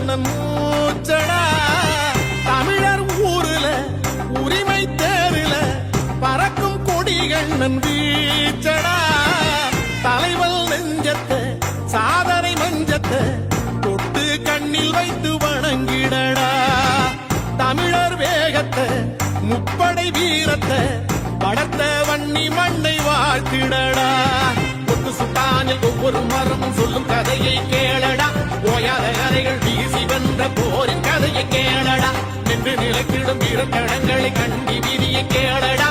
மன்னன் மூச்சடா. தமிழர் ஊருல உரிமை தேருல பறக்கும் கொடிகண்ணன் வீச்சடா. தலைவல் நெஞ்சத்தை சாதனை மஞ்சத்தை தொட்டு கண்ணில் வைத்து வணங்கிடடா. தமிழர் வேகத்தை முப்படை வீரத்தை படத்த வன்னி மண்ணை வாழ்த்திடடா. கொத்து சுட்டானில் ஒவ்வொரு மரமும் சொல்லும் கதையை கேளடா. ஓயாத கதைகள் வீசி வென்ற போரின் கதையை கேளடா. நின்று நிலைத்திடும் வீரக்கணங்களை கண்டி விதியை கேளடா.